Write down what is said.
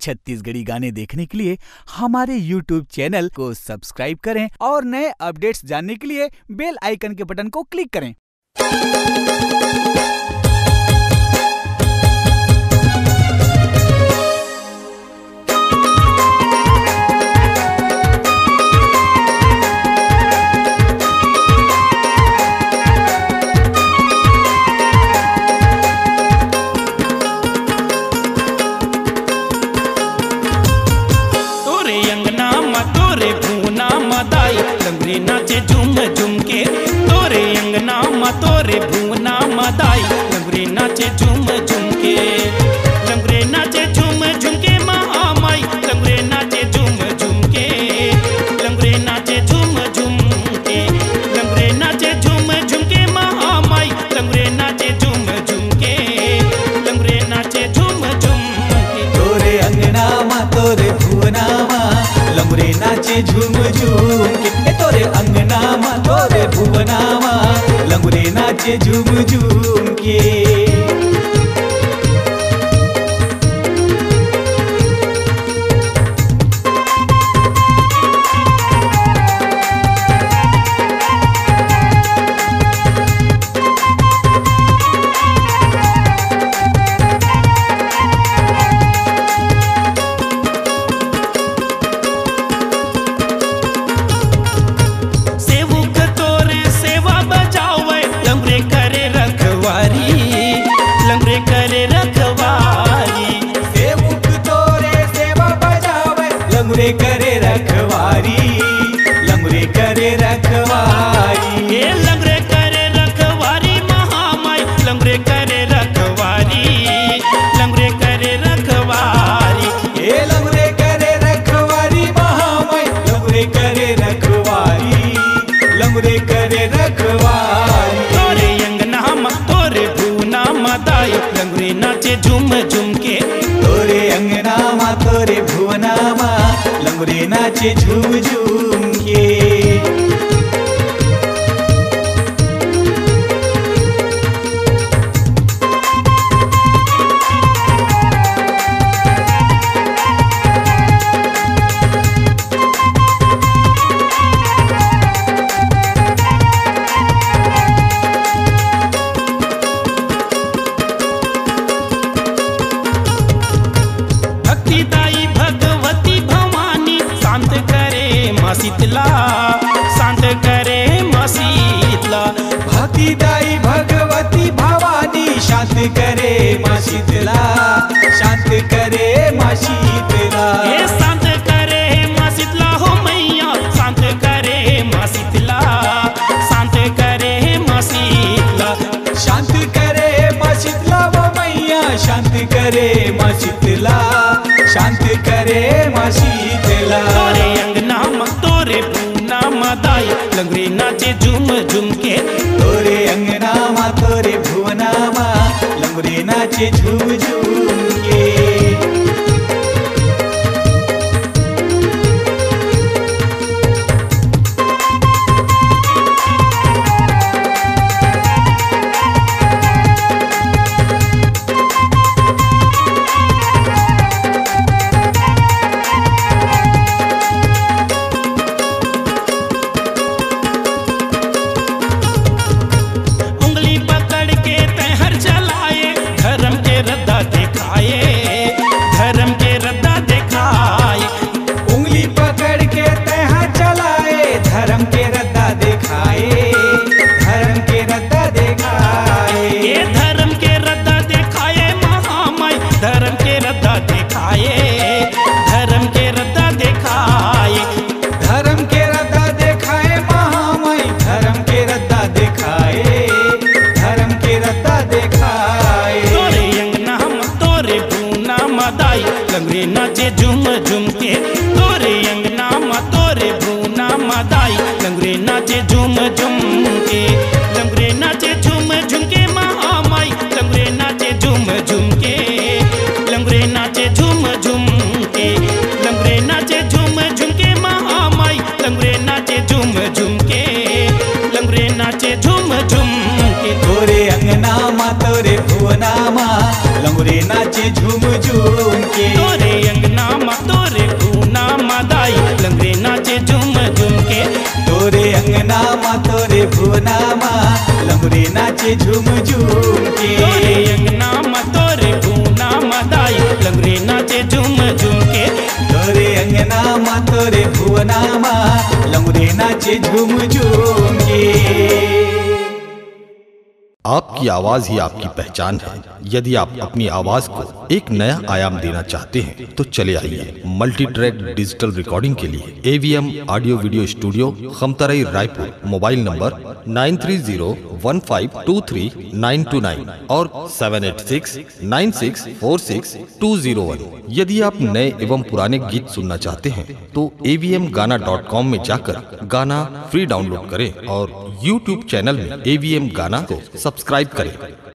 छत्तीसगढ़ी गाने देखने के लिए हमारे YouTube चैनल को सब्सक्राइब करें और नए अपडेट्स जानने के लिए बेल आइकन के बटन को क्लिक करें। लंगरे नाचे झूम झूम के तोरे अंगना मा तोरे भुवना मदाई लंगरे नाचे झूम झूम के लंगरे नाचे झूम झूम के महामाई लंगरे नाचे झूम झूम के लंगरे नाचे झूम झूम के लंगरे नाचे झूम झूम के महामाई लंगरे नाचे झूम झूम के लंगरे नाचे झूम झूम के तोरे अंगना मा तोरे भुवना मा लंगरे नाचे झूम झूम के तोरे अंगना मा तोरे भुवना मा लंगरे नाचे झूम झूम के। लंगरे करे रखवारी सेवक तोरे सेवा बजावे लंगरे करे रखवारी लंगरे करे रखवारी ये लंगरे करे रखवारी महामाई लंगरे करे रखवारी लंगरे करे रखवारी ये लंगरे करे रखवारी महामाई लंगरे करे रखवारी लंगरे करे रखवारी तोरे अंगना मा तोरे भुवना मदाई लंगरे नाचे झूम झूम के तोरे अंगना मा तोरे भुवना मा लंगरे नाचे झूम झूम के। शीतला शांत करे माँ शीतला भक्तिदाई भगवती भवानी शांत करे माँ शीतला शांत करे माँ शीतला ये शांत करे माँ शीतला हो मैया शांत करे माँ शीतला शांत करे माँ शीतला शांत करे माँ शीतला वो मैया शांत करे माँ शीतला शांत करे माँ शीतला तोरे अंगना मा तोरे भुवना मदाई लंगरे नाचे झूम झूम के तोरे अंगना मा तोरे भुवना मा लंगरे नाचे झूम झूम के। लंगरे नाचे झूम झूम के तोरे अंगना मा तोरे भुवना मदाई लंगरे नाचे झूम झूम के लंगरे नाचे झूम झूम के महामाई लंगरे नाचे झूम झूम के लंगरे नाचे झूम झूम के लंगरे नाचे झूम झूम के महामाई लंगरे नाचे झूम झूम के लंगरे नाचे झूम झूम के तोरे अंगना मा तोरे भुवना मा लंगरे नाचे झूम झूम के तोरे अंगना नाचे झूम झूम के। तोरे अंगना मा तोरे भूना मदाई लंगरे नाचे झूम झूम के। तोरे अंगना मा तोरे भुवना मा लंगरे नाचे झूम झूम के। आपकी आवाज ही आपकी पहचान है। यदि आप अपनी आवाज को एक नया आयाम देना चाहते हैं तो चले आइए मल्टी ट्रैक डिजिटल रिकॉर्डिंग के लिए AVM audio video studio Khamtarai Raipur. Mobile number 9301523929 और 7869646201। यदि आप नए एवं पुराने गीत सुनना चाहते हैं तो avmgana.com में जाकर गाना फ्री डाउनलोड करें और YouTube चैनल में AVM गाना को सब्सक्राइब करें।